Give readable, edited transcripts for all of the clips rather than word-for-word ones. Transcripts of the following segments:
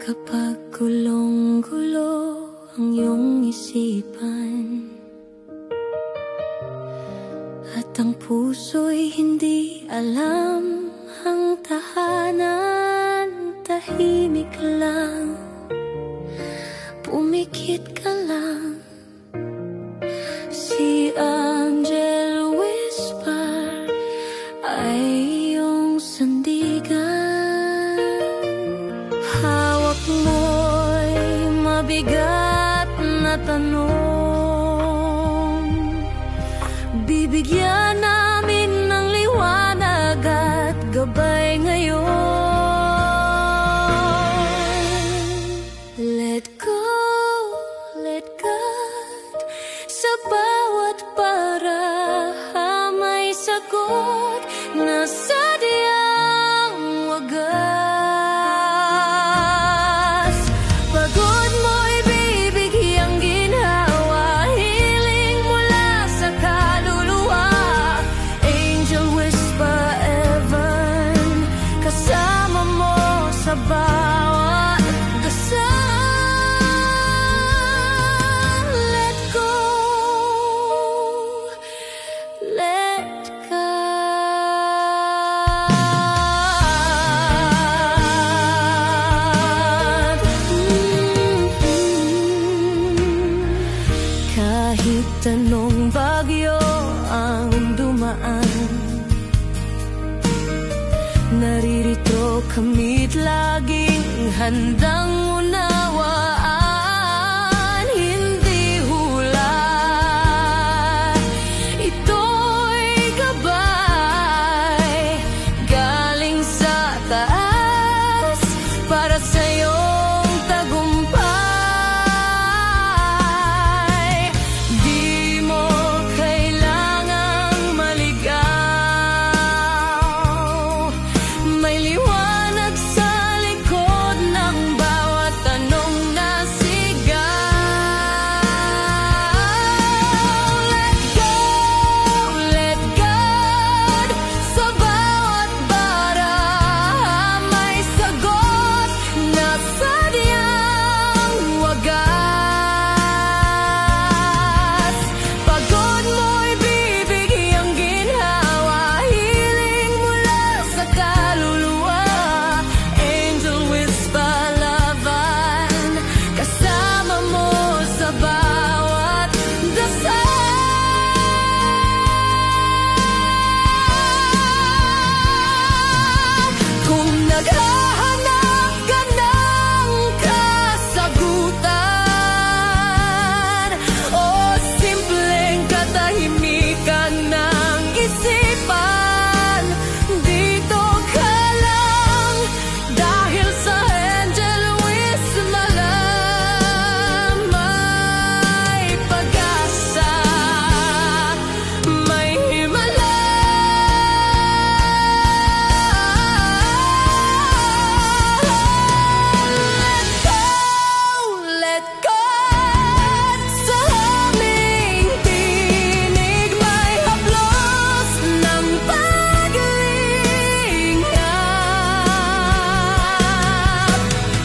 Kapag gulong-gulo ang iyong isipan at ang puso'y hindi alam ang tahanan, tahimik lang, pumikit ka lang. Si Angel Whisper ay iyong sandigan. Hawak mo'y mabigat na tanong, bibigyan namin ng liwanag at gabay ngayon. Let go, let God, sa bawat may sagot na sadyang wagas. Pagod mo'y bibigyang ginhawa, hiling mula sa kaluluwa. Angel Whisper Evan, kasama mo sa bawat dasal. Let go, let God. Kahit anong bagyo ang dumaan, naririto kami't laging handang unawaan. Hindi hula, ito'y gabay galing sa taas para sa'yong tagumpay. Di mo kailangang maligaw, may liwanag sa likod ng bawat tanong na sigaw. Let go, let God, sa bawat may sagot na sadyang wagas. Pagod mo'y bibigyang ginhawa, hiling mula sa kaluluwa. Angel Whisper Laban, kasama mo sa bawat dasal. Kung naghahanap ka ng kasagutan o simpleng katahimikan ng isipan, dito ka lang dahil sa Angel Whisper may pag-asa, may himala. Let God, sa aming tinig may haplos ng paglingap.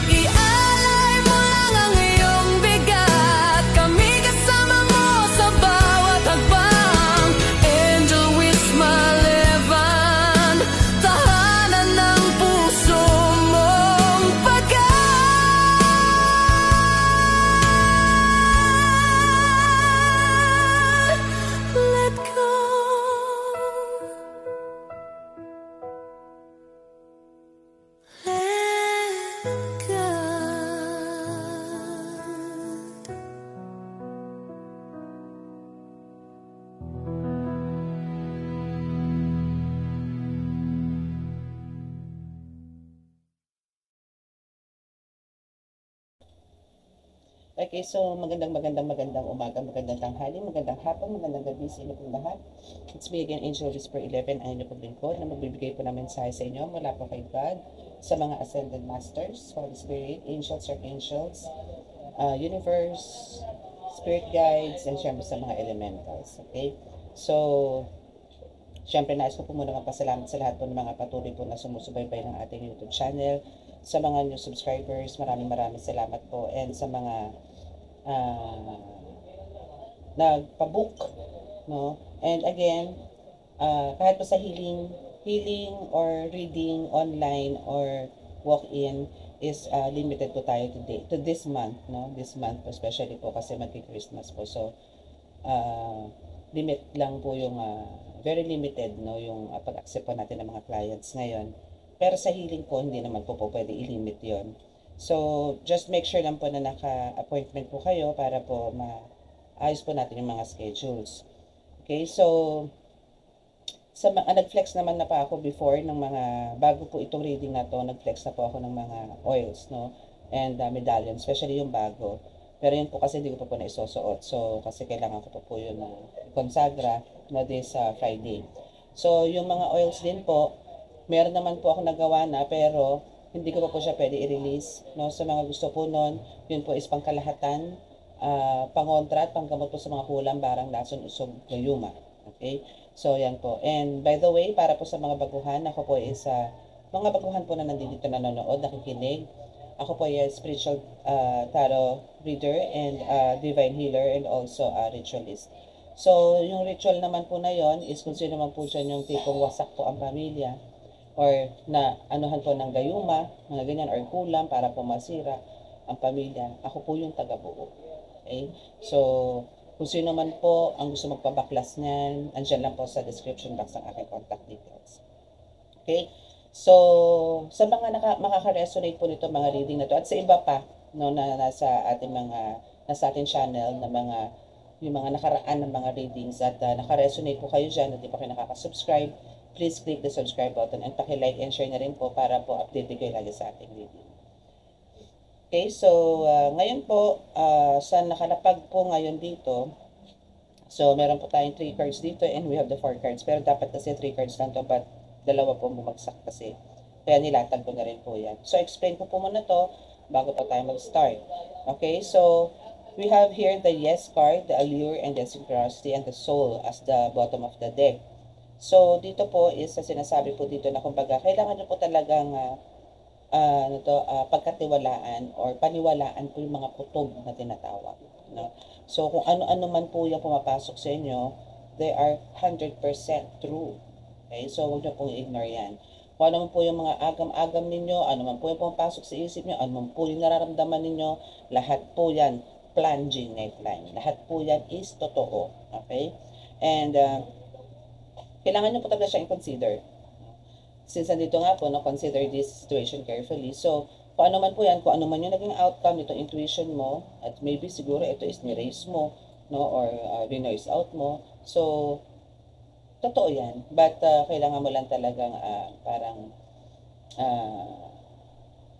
Ialay mo lang ang iyong bigat, kami kasama mo sa bawat hakbang. Angel Whisper Levan, tahanan ng puso mong let go. Let God. Okay, so magandang umaga, magandang tanghali, magandang hapon, magandang gabi sa inyo pong lahat. It's me again, Angel Whisper 11, ang inyong paglingkod na magbibigay po ng mensahe sa inyo mula po kay God, sa mga Ascended Masters, Holy Spirit, Angels, Archangels, Universe, Spirit Guides, and syempre sa mga Elementals. Okay? So, syempre nais ko po muna magpasalamat sa lahat po ng mga patuloy po na sumusubaybay ng ating YouTube channel. Sa mga new subscribers, maraming salamat po. And sa mga nagpabook, no? And again, kahit po sa healing or reading online or walk-in is limited po tayo today to this month, no? This month po, especially po kasi magki-Christmas po. So, limit lang po yung very limited, no, yung pag-accept po natin ng mga clients ngayon. Pero sa healing po, hindi naman po pwede i-limit yon. So, just make sure lang po na naka-appointment po kayo para po maayos po natin yung mga schedules. Okay, so, nag-flex naman na pa ako before ng mga, bago po itong reading na to, nag-flex na po ako ng mga oils, no, and medallion, especially yung bago. Pero yun po kasi hindi ko pa po na isusuot. So, kasi kailangan ko po yun na consagra na this Friday. So, yung mga oils din po, meron naman po ako nagawa na, pero hindi ko pa po siya pwede i-release. No? Sa mga gusto po nun, yun po is pangkalahatan, pangontra at panggamot po sa mga kulang, barang, lason, usog, gayuma. Okay? So, yan po. And by the way, para po sa mga baguhan, ako po is mga baguhan po na nandito nanonood, nakikinig. Ako po ay spiritual tarot reader and divine healer and also a ritualist. So, yung ritual naman po na yon is kung sino naman po dyan yung tipong wasak po ang pamilya or na anuhan po ng gayuma, mga ganyan, or kulam para po masira ang pamilya. Ako po yung taga-buo. Okay? So, kung sino man po ang gusto magpabaklas niyan, andyan lang po sa description box ang aking contact details. Okay? So, sa mga makaka-resonate po nito mga reading na to at sa iba pa no na nasa ating channel na yung mga nakaraan ng mga readings at naka-resonate po kayo diyan at di pa kayo nakaka-subscribe, please click the subscribe button and paki-like and share na rin po para po update kayo lagi sa ating reading. Okay, so ngayon po sa nakalapag po ngayon dito, so meron po tayong 3 cards dito and we have the 4 cards, pero dapat kasi 3 cards lang to, but dalawa po bumagsak kasi. Kaya nilatag ko na rin po yan. So, explain ko po muna to bago pa tayo mag-start. Okay, so, we have here the Yes card, the Allure, and the Synchronicity, and the Soul as the bottom of the deck. So, dito po is sinasabi po dito na kumbaga, kailangan nyo po talagang pagkatiwalaan or paniwalaan po yung mga kutob na tinatawag. No? So, kung ano-ano man po yung pumapasok sa inyo, they are 100% true. Okay, so huwag niyo pong i-ignore yan. Kung ano man po yung mga agam-agam ninyo, ano man po yung pumapasok sa isip niyo, ano man po yung nararamdaman ninyo, lahat po yan, plunging nightline. Lahat po yan is totoo. Okay? And, kailangan niyo po talaga siya i-consider. Since nandito nga po, no, consider this situation carefully. So, kung ano man po yan, kung ano man yung naging outcome nito, intuition mo, at maybe siguro ito is ni-raise mo, no, or renoise out mo. So, totoo yan, but kailangan mo lang talagang parang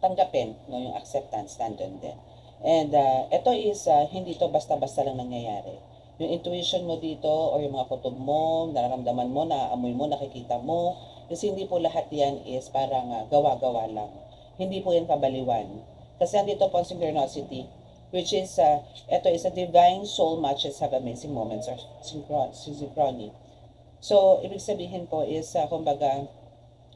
tanggapin, no, yung acceptance nandun din. And ito is hindi to basta-basta lang nangyayari. Yung intuition mo dito or yung mga kutob mo, nararamdaman mo, naaamoy mo, nakikita mo, kasi hindi po lahat yan is parang gawa-gawa lang. Hindi po yan kabaliwan. Kasi andito po ang synchronicity, which is ito is a divine soul matches have amazing moments or synchrony. So, ibig sabihin po is, kumbaga,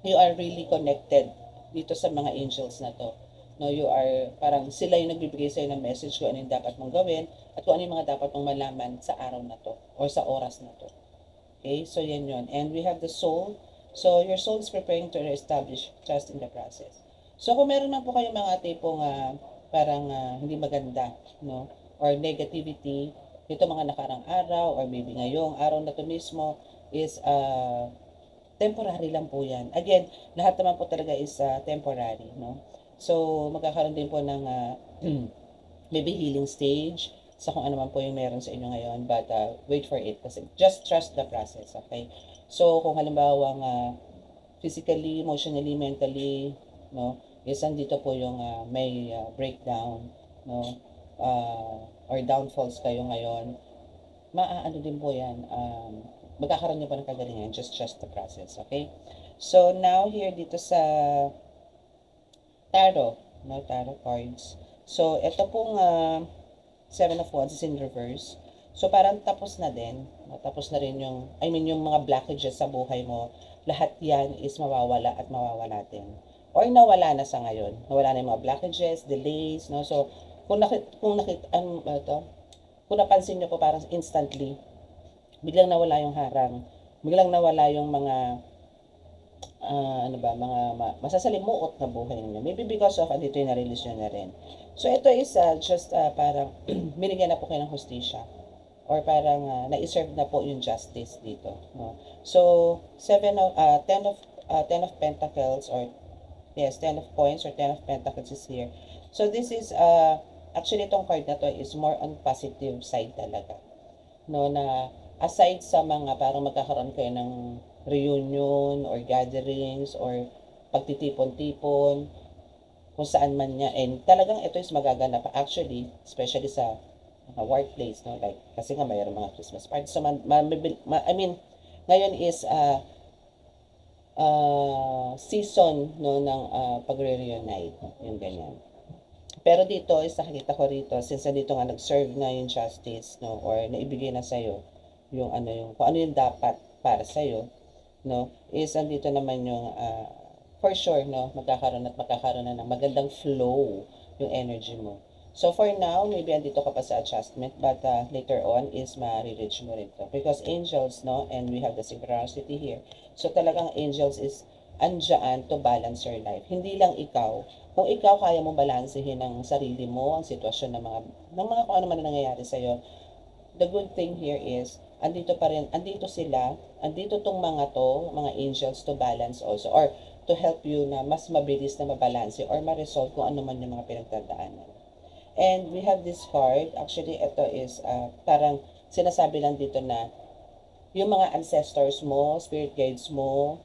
you are really connected dito sa mga angels na to. No, you are, parang sila yung nagbibigay sa'yo ng message kung ano yung dapat mong gawin at kung ano yung mga dapat mong malaman sa araw na to or sa oras na to. Okay, so yan yun. And we have the soul. So, your soul is preparing to establish trust in the process. So, kung meron man po kayong mga tipong parang hindi maganda, no, or negativity, dito mga nakarang araw or maybe ngayong araw na to mismo, is temporary lang po yan. Again, lahat naman po talaga is temporary, no? So, magkakaroon din po ng maybe healing stage sa kung ano man po yung meron sa inyo ngayon, but wait for it kasi just trust the process, okay? So, kung halimbawa physically, emotionally, mentally, no, is andito po yung may breakdown, no, or downfalls kayo ngayon, maaano din po yan, magkakaroon niyo pa ng kagalingan, just trust the process, okay? So, now, here dito sa tarot, no, tarot cards. So, ito pong 7 of Wands is in reverse. So parang tapos na din, no? Tapos na rin yung, I mean, yung mga blockages sa buhay mo, lahat yan is mawawala at mawawala din. Or nawala na sa ngayon. Nawala na yung mga blockages, delays, no? So, kung napansin nyo po parang instantly, biglang nawala yung harang, biglang nawala yung mga masasalimuot na buhay niyo. Maybe because of andito yung na-release nyo na rin. So, ito is just parang binigyan na po kayo ng hustisya. Or parang na-serve na po yung justice dito. No? So, 10 of Pentacles or yes, 10 of Coins or 10 of Pentacles is here. So, this is, actually itong card na to is more on positive side talaga. No, na aside sa mga parang magkakaroon kayo ng reunion or gatherings or pagtitipon-tipon, kung saan man niya. And talagang ito is magaganap actually, especially sa workplace, no? Like, kasi nga mayroon mga Christmas parties. So, I mean, ngayon is season, no, ng pagre-reunite, yung ganyan. Pero dito is nakikita ko rito, since dito nga nag-serve na yung justice, no, or naibigay na sa'yo yung kung ano yung dapat para sa'yo, no, is andito naman yung for sure, no, magkakaroon na ng magandang flow yung energy mo. So for now, maybe andito ka pa sa adjustment, but later on is ma-reach mo rito. Because angels, no, and we have the synchronicity here. So talagang angels is andyan to balance your life. Hindi lang ikaw. Kung ikaw kaya mo balansehin ang sarili mo, ang sitwasyon ng mga kung ano man na nangyayari sa'yo, the good thing here is, andito tong mga angels to balance also, or to help you na mas mabilis na mabalanse or ma-resolve kung ano man yung mga pinagdadaanan. And we have this card, actually ito is parang sinasabi lang dito na yung mga ancestors mo, spirit guides mo,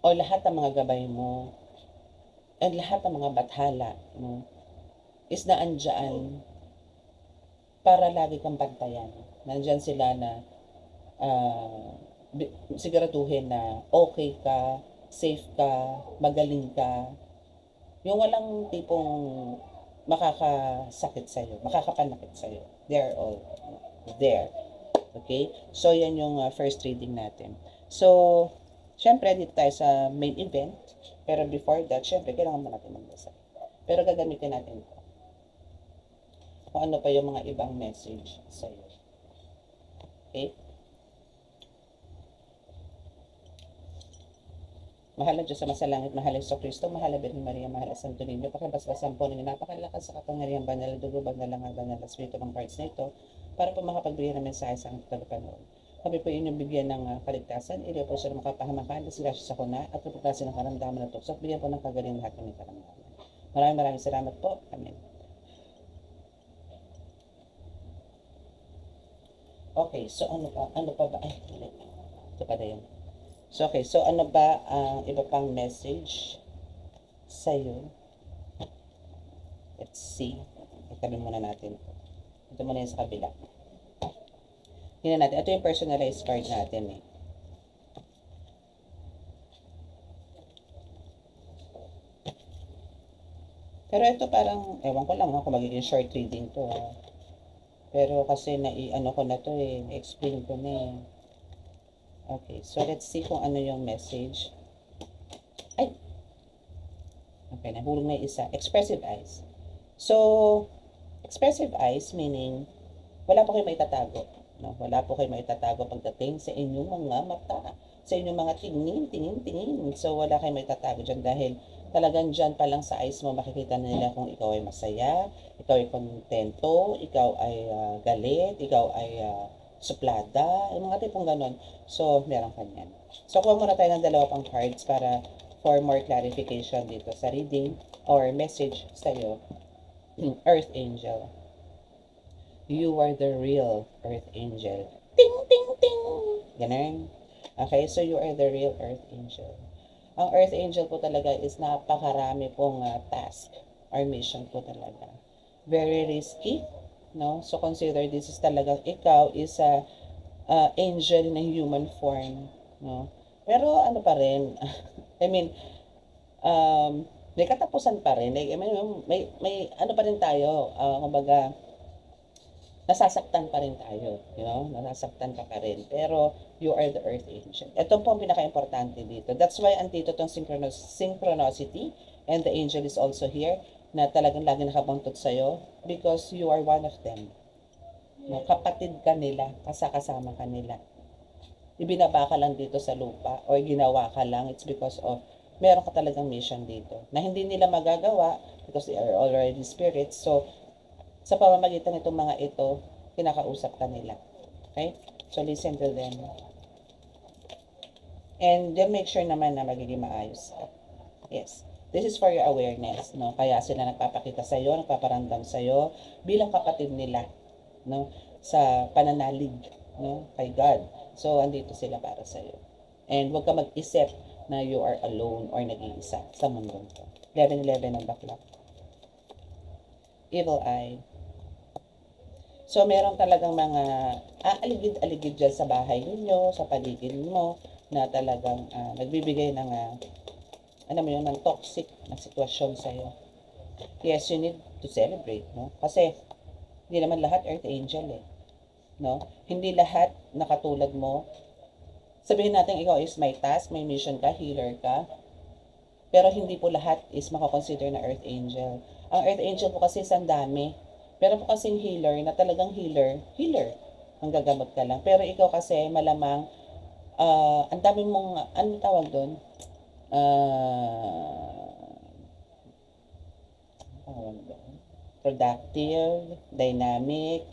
o lahat ng mga gabay mo, and lahat ng mga bathala, no, is naandyan para lagi kang bantayan. Nandyan sila na siguraduhin na okay ka, safe ka, magaling ka. Yung walang tipong makakasakit sa'yo, makakapanakit sa'yo. They're all there. Okay? So, yan yung first reading natin. So, syempre, dito tayo sa main event. Pero before that, syempre, kailangan mo natin magdasal. Pero gagamitin natin ito. Kung ano pa yung mga ibang message sa'yo. Okay? Mahala Diyos sa masalangit, mahala sa Kristo, mahala Birhen Maria, mahala Santo Niño, pakibasbasan po ninyo, napakalakas sa kapangyarihan, banal, dugo, banal, banal, espiritu ng cards na ito, para po makapagbigay ng mensahe sa aking tagapanood. Kami po inyong bigyan ng kaligtasan, iliyo po siya ng makapahamakan, disgrasya sa kuna, at kapuklasin ng karamdaman na tukso, bigyan po ng kagaling lahat ng karamdaman. Maraming salamat po. Amen. Okay, so ano pa ba? Ay, ito pa na yun. So, okay, so ano ba ang iba pang message sa'yo? Let's see. Itabi muna natin. Ito muna yung sa kabila. Tingnan natin. Ito yung personalized card natin eh. Pero ito parang, ewan ko lang kung magiging short reading to. Pero kasi ano ko na to eh, explain ko na eh. Okay, so let's see kung ano yung message. Ay! Okay, nahulog na yung isa. Expressive eyes. So, expressive eyes meaning, wala po kayo maitatago. No? Wala po kayo maitatago pagdating sa inyong mga mata. Sa inyong mga tingin. So, wala kayo maitatago dyan dahil talagang dyan pa lang sa eyes mo makikita nila kung ikaw ay masaya, ikaw ay kontento, ikaw ay galit, ikaw ay suplada, yung mga tipong ganon. So, meron ka niyan. So, kuha muna tayo ng dalawa pang cards para for more clarification dito sa reading or message sa'yo. Earth Angel. You are the real Earth Angel. Ting, ting, ting! Ganon. Okay, so you are the real Earth Angel. Ang Earth Angel po talaga is napakarami pong task or mission po talaga. Very risky. No? So, consider this is talagang ikaw is a angel na human form. No? Pero, ano pa rin, I mean, may katapusan pa rin. Like, may ano pa rin tayo, kumbaga, nasasaktan pa rin tayo, nasasaktan ka pa rin. Pero, you are the earth angel. Ito po ang pinaka-importante dito. That's why, andito itong synchronicity, and the angel is also here, na talagang lagi nakabangtot sa'yo, because you are one of them. No, kapatid ka nila, kasama ka nila. Ibinaba ka lang dito sa lupa, or ginawa ka lang, it's because of, meron ka talagang mission dito, na hindi nila magagawa, because they are already spirits, so, sa pamamagitan nitong mga ito, kinakausap ka nila. Okay? So, listen to them. And then make sure naman na magiging maayos ka. Yes. This is for your awareness. No? Kaya sila nagpapakita sa'yo, nagpaparamdam sa'yo, bilang kapatid nila. No? Sa pananalig. No? Kay God. So, andito sila para sa'yo. And huwag ka mag-isip na you are alone or nag-iisa sa mundong ko. 11-11 ang bakla. Evil eye. So, meron talagang mga aligid-aligid dyan sa bahay ninyo, sa paligid mo, na talagang nagbibigay ng, ng toxic na sitwasyon sa'yo. Yes, you need to celebrate, no? Kasi, hindi naman lahat earth angel, no? Hindi lahat nakatulad mo. Sabihin natin, ikaw is may task, may mission ka, healer ka, pero hindi po lahat is makakonsider na earth angel. Ang earth angel po kasi isang dami. Pero po kasing healer, na talagang healer, ang gagamot ka lang. Pero ikaw kasi malamang, ang dami mong, ano tawag doon? Productive, dynamic,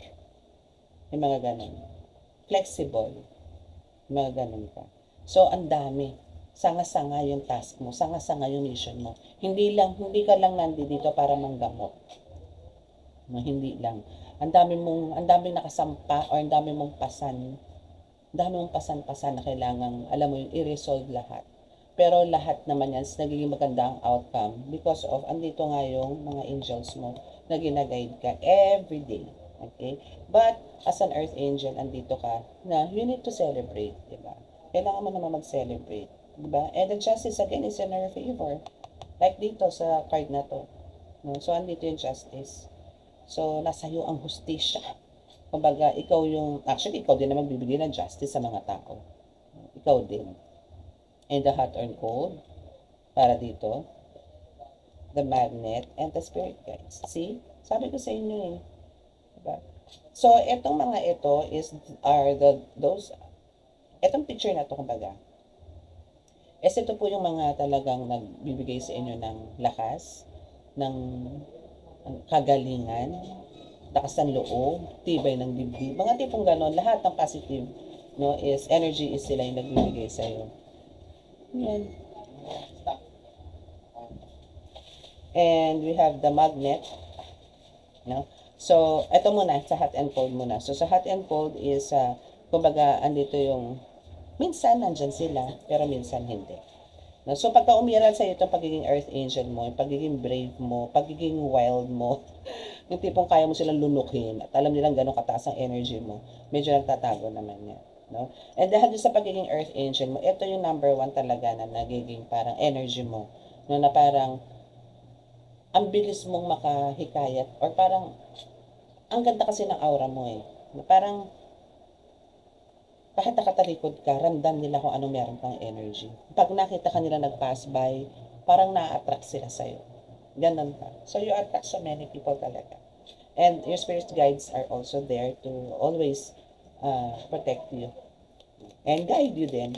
may mga ganun. Flexible, may mga ganun ka. So, ang dami. Sanga-sanga yung task mo, sanga-sanga yung mission mo. Hindi ka lang nandito para manggamot. No, hindi lang. Ang daming nakasampa or ang dami mong pasan. Ang dami mong pasan-pasan na kailangang, alam mo yung i-resolve lahat. Pero lahat naman yan, nagiging maganda ang outcome because of, andito nga yung mga angels mo na ginaguide ka every day. Okay? But, as an earth angel, andito ka na you need to celebrate, diba? Kailangan mo naman mag-celebrate, diba? And the justice again is in our favor. Like dito sa card na to. No? So, andito yung justice. So, nasa iyo ang hustisya. Kumbaga, ikaw din naman bibigay ng justice sa mga tao. Ikaw din. And the hot or cold, para dito, the magnet, and the spirit guides. See? Sabi ko sa inyo diba? So, etong mga ito etong picture na to, kumbaga, ito po yung mga talagang nagbibigay sa inyo ng lakas, ng kagalingan, lakas ng loob, tibay ng dibdib, mga tipong ganon, lahat ng positive, no, is energy is sila yung nagbibigay sa iyo. Yan. And we have the magnet, no? So, ito muna, sa hot and cold muna. So, sa hot and cold is, kumbaga, andito yung, minsan nandyan sila, pero minsan hindi. No? So, pagka umiral sa iyo itong pagiging earth angel mo, yung pagiging brave mo, pagiging wild mo, yung tipong kaya mo silang lunukin, at alam nilang gano'ng kataas ang energy mo, medyo nagtatago naman yan. No? And dahil sa pagiging earth angel mo, ito yung number 1 talaga na nagiging parang energy mo. No? Na parang, ang bilis mong makahikayat, or parang, ang ganda kasi ng aura mo Na parang, kahit nakatalikod ka, ramdam nila kung anong meron kang energy. Pag nakita ka nila nag-pass by, parang na-attract sila sa'yo. Ganun ka. So, you attract so many people talaga. And your spirit guides are also there to always protect you. And guide you din.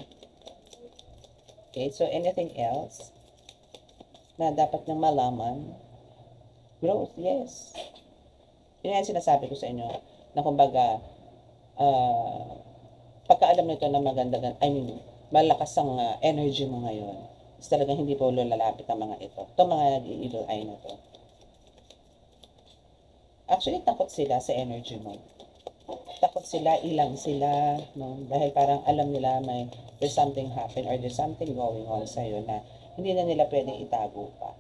Okay, so anything else na dapat nang malaman? Growth, yes. Yun yung sinasabi ko sa inyo, na kumbaga, pagkaalam nito na maganda, malakas ang energy mo ngayon, is talagang hindi po lalapit ang mga ito. Itong mga evil eye na to. Actually, takot sila sa energy mo. Takot sila, ilang sila, no? Dahil parang alam nila there's something happen or there's something going on sa'yo na hindi na nila pwedeng itago pa.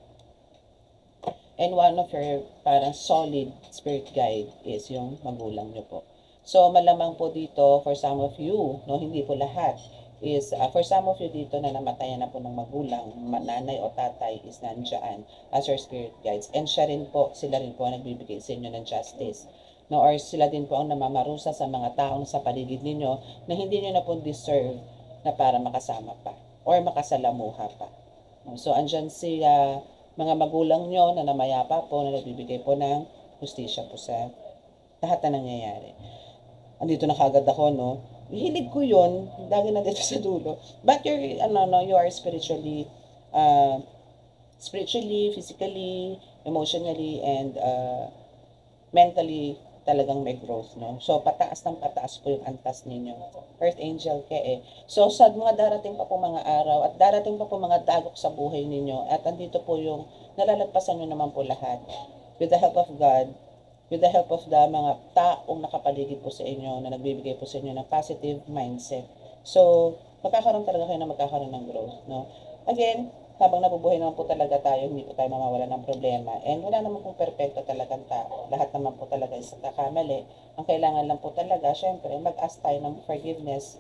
And one of your parang solid spirit guide is yung magulang nyo po. So, malamang po dito, for some of you, no, hindi po lahat, is, for some of you dito na namatayan na po ng magulang, nanay o tatay is nandyan as your spirit guides. And sila rin po nagbibigay sa inyo ng justice. no, or sila din po ang namamarusa sa mga taong sa paligid ninyo na hindi nyo na po deserve na para makasama pa or makasalamuha pa. So, andyan sila mga magulang nyo na namayapa po, na nagbibigay po ng hustisya po sa lahat na nangyayari. Andito na kagad ako, no? Hilig ko yun, lagi na dito sa dulo. But you are spiritually, physically, emotionally, and mentally talagang may growth, no? So, pataas ng pataas po yung antas ninyo. Earth Angel ka eh. So, sa mga darating pa po mga araw, at darating pa po mga dagok sa buhay ninyo, at andito po yung nalalagpasan nyo naman po lahat. With the help of God, with the help of the mga taong nakapaligid po sa inyo, na nagbibigay po sa inyo ng positive mindset. So, magkakaroon talaga kayo na magkakaroon ng growth, no? Again, habang nabubuhay naman po talaga tayo, hindi po tayo mawawala ng problema. And wala naman pong perfecto talagang tao. Lahat naman po talaga is kakamali. Ang kailangan lang po talaga, syempre, mag-ask tayo ng forgiveness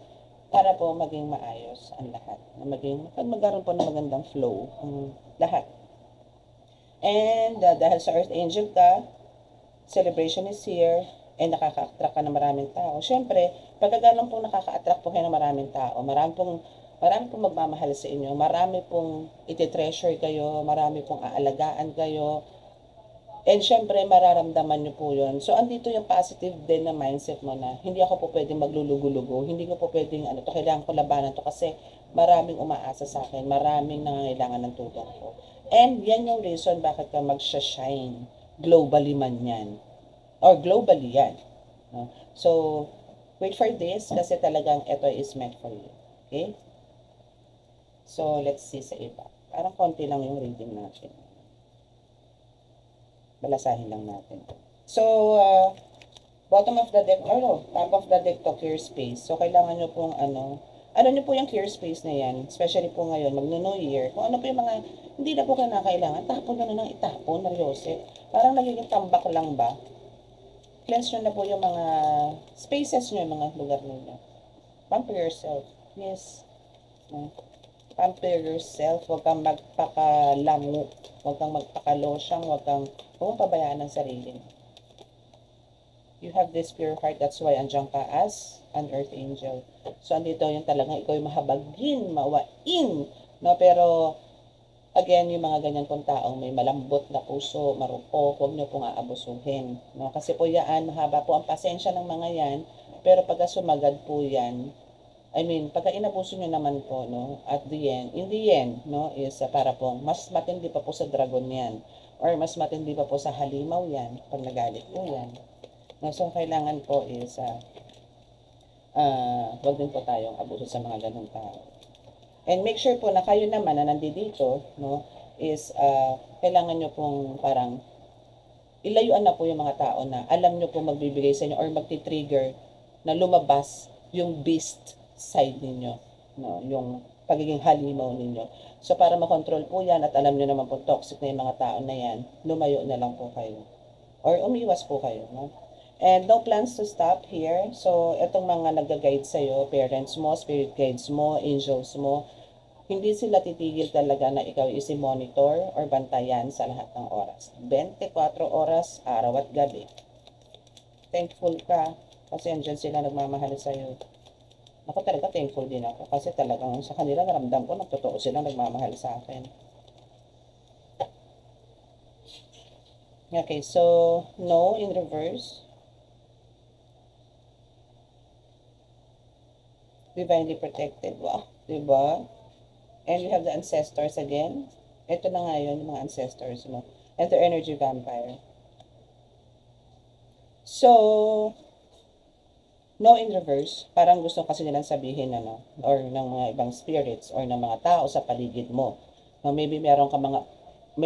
para po maging maayos ang lahat. Magkaroon po ng magandang flow ang lahat. And dahil sa Earth Angel ka, celebration is here, and nakaka-attract ka ng maraming tao. Syempre, pagka ganun po nakaka-attract po kayo ng maraming tao, marami pong magmamahal sa inyo, marami pong iti-treasure kayo, marami pong aalagaan kayo, and syempre mararamdaman nyo po yun. So andito yung positive din na mindset mo na hindi ako po pwedeng maglulugo-lugo, hindi ko po pwedeng kailangan ko labanan to kasi maraming umaasa sa akin, maraming nangangailangan ng tulong ko. And yan yung reason bakit ka magsha-shine globally man yan, or globally yan. So wait for this kasi talagang ito is meant for you. Okay? So, let's see sa iba. Parang konti lang yung reading natin. Balasahin lang natin. So, bottom of the deck, top of the deck to clear space. So, kailangan nyo pong ano nyo po yung clear space na yan, especially po ngayon, magno-New Year. Kung ano po yung mga, hindi na po kinakailangan, tapon nyo na ng itapon, Mariose. Parang nagiging tambak lang ba? Cleanse nyo na po yung mga spaces nyo, yung mga lugar nyo. Pamper yourself. Yes. Pamper yourself, huwag kang magpakalango, huwag kang magpakalosyang, huwag mong pabayaan ng sarili. You have this pure heart, that's why andyan ka as an Earth Angel. So, andito yung talagang ikaw yung mahabagin, mawain, no? Pero, again, yung mga ganyan pong taong may malambot na puso, marupok, huwag nyo pong aabusuhin, no? Kasi po yan, mahaba po ang pasensya ng mga yan, pero pagka sumagad po yan, pagka inabuso nyo naman po, no, in the end, no, is para po, mas matindi pa po sa dragon yan, or mas matindi pa po sa halimaw yan, pag nagalit po yan. No, so, kailangan po is, huwag din po tayong abuso sa mga ganung tao. And make sure po na kayo naman na nandito, no, is, kailangan nyo pong parang, ilayuan na po yung mga tao na alam nyo pong magbibigay sa inyo, or magti-trigger na lumabas yung beast side ninyo, no, yung pagiging halimaw ninyo. So, para makontrol po yan at alam nyo naman po toxic na yung mga tao na yan, lumayo na lang po kayo. Or umiwas po kayo, no? And no plans to stop here. So, itong mga nag-guide sa'yo, parents mo, spirit guides mo, angels mo, hindi sila titigil talaga na ikaw isi-monitor or bantayan sa lahat ng oras. 24 oras, araw at gabi. Thankful ka kasi andyan sila nagmamahal sa'yo. Ako talaga thankful din ako kasi talagang sa kanila naramdam ko na totoo silang nagmamahal sa akin. Okay, so no in reverse. Divinely protected. Wow, diba? And we have the ancestors again. Ito na nga yun, yung mga ancestors mo. And the energy vampire. So, no in reverse, parang gusto kasi nilang sabihin, or ng mga ibang spirits, or ng mga tao sa paligid mo. No, maybe may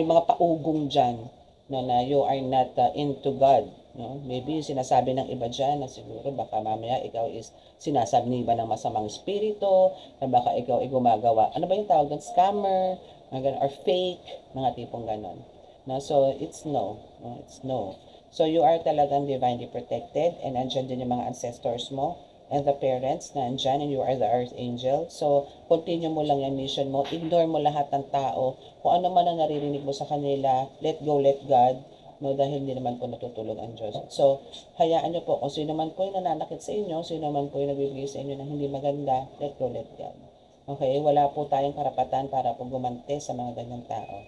mga paugong dyan, no, na you are not into God. No? Maybe sinasabi ng iba dyan na siguro baka mamaya ikaw is sinasabi ng iba ng masamang spirito, na baka ikaw ay gumagawa. Ano ba yung tawag doon? Scammer, or fake, mga tipong ganon. No? So, it's no. No? It's no. So, you are talagang divinely protected, and andyan din yung mga ancestors mo, and the parents na andyan, and you are the Earth Angel. So, continue mo lang yung mission mo. Ignore mo lahat ng tao. Kung ano man ang naririnig mo sa kanila, let go, let God. No, dahil hindi naman po natutulog ang Diyos. So, hayaan nyo po kung sino man po yung nananakit sa inyo, sino man po yung nagbibigay sa inyo na hindi maganda, let go, let God. Okay? Wala po tayong karapatan para po gumante sa mga ganyang tao.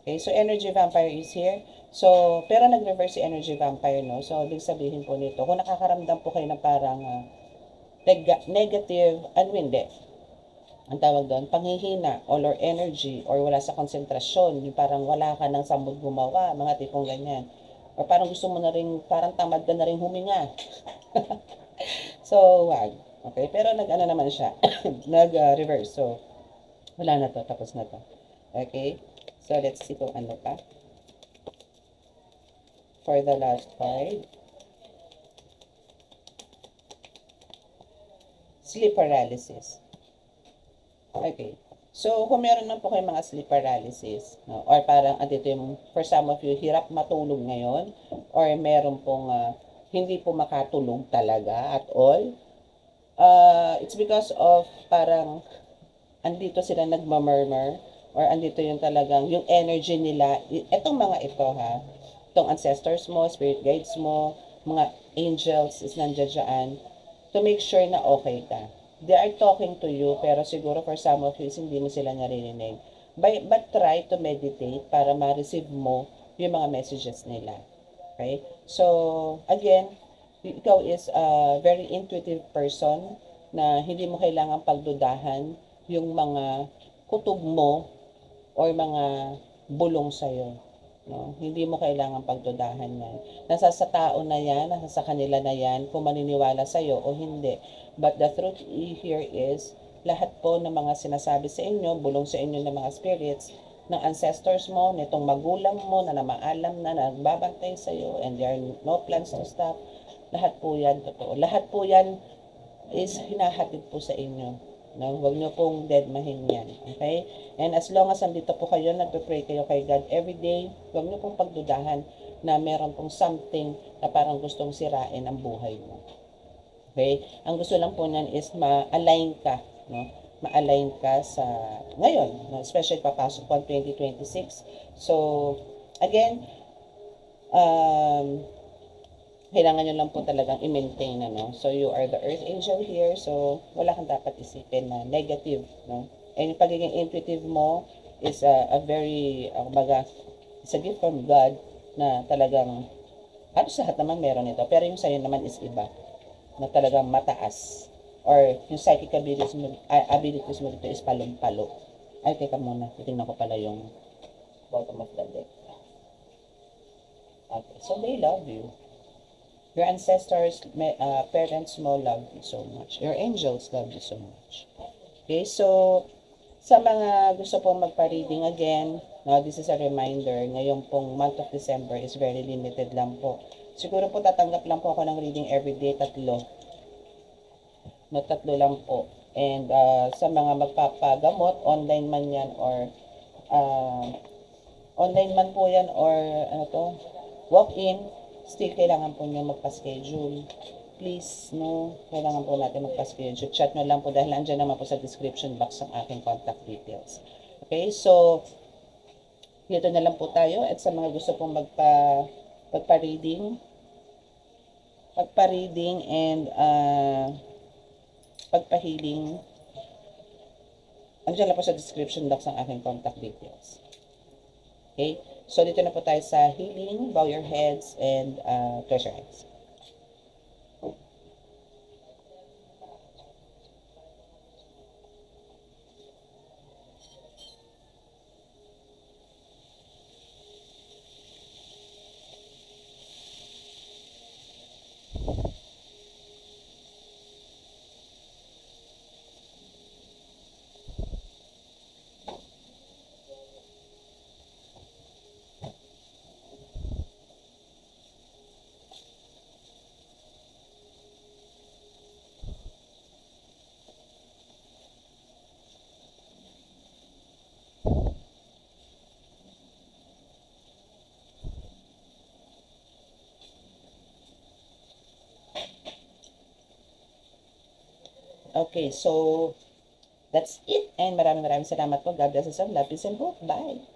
Okay? So, energy vampire is here. So, pero nag-reverse si energy vampire, no? So, ibig sabihin po nito, kung nakakaramdam po kayo na parang negative, hindi, ang tawag doon, panghihina or energy or wala sa konsentrasyon, yung parang wala ka ng samod gumawa, mga tipong ganyan. Or parang gusto mo na rin, parang tamad ka na rin huminga. So, wag. Okay, pero nag-ano naman siya, nag-reverse. So, wala na to, tapos na to. Okay, so let's see kung ano pa. For the last card. Sleep paralysis. Okay. So, kung meron na po kayong mga sleep paralysis, no, or parang, dito yung, for some of you, hirap matulog ngayon, or meron pong hindi po makatulog talaga at all, it's because of parang, andito sila nagmamurmur, or andito yung talagang, yung energy nila, etong mga ito ha, itong ancestors mo, spirit guides mo, mga angels is nandiyan dyan, to make sure na okay ka. They are talking to you, pero siguro for some of you, hindi mo sila naririnig. But try to meditate para ma-receive mo yung mga messages nila. Okay? So, again, ikaw is a very intuitive person na hindi mo kailangan pagdudahan yung mga kutob mo or mga bulong sa'yo. No? Hindi mo kailangan pagdudahan yan. Nasa sa tao na yan, nasa sa kanila na yan, kung maniniwala sa'yo o hindi. But the truth here is, lahat po ng mga sinasabi sa inyo, bulong sa inyo ng mga spirits, ng ancestors mo, nitong magulang mo, na namaalam na, nagbabantay sa'yo, and there are no plans to stop, lahat po yan totoo. Lahat po yan is hinahatid po sa inyo. No? Huwag nyo pong deadmahin yan. Okay? And as long as andito po kayo, nagpe-pray kayo kay God every day, huwag nyo pong pagdudahan na meron pong something na parang gustong sirain ang buhay mo. Okay? Ang gusto lang po niyan is ma-align ka, no? Ma-align ka sa ngayon, no? Especially papasok po 2026. So, again, kailangan nyo lang po talagang i-maintain, no? So, you are the earth angel here, so wala kang dapat isipin na negative, no? And yung pagiging intuitive mo is a very, it's a gift from God na talagang, halos lahat naman meron ito, pero yung sa'yo naman is iba, na talagang mataas, or yung psychic abilities mo dito is palong-palo. Ay, teka muna, titingnan ko pala yung bottom of the deck. Okay, so they love you. Your ancestors, parents mo love you so much. Your angels love you so much. Okay, so sa mga gusto pong magpa-reading again, no, this is a reminder, ngayong pong month of December is very limited lang po. Siguro po tatanggap lang po ako ng reading everyday, 3. No, 3 lang po. And sa mga magpapagamot, online man yan or online man po yan or walk-in, still kailangan po nyo magpa-schedule. Please, no, kailangan po natin magpa-schedule. Chat nyo lang po dahil andyan naman po sa description box ang aking contact details. Okay, so dito na lang po tayo. At sa mga gusto pong magpa-reading and pagpa-healing, andyan lang po sa description box ang aking contact details. Okay, so dito na po tayo sa healing. Bow your heads and close your eyes. Okay, so that's it. And maraming salamat po. God bless us all. Love, peace, and hope. Bye!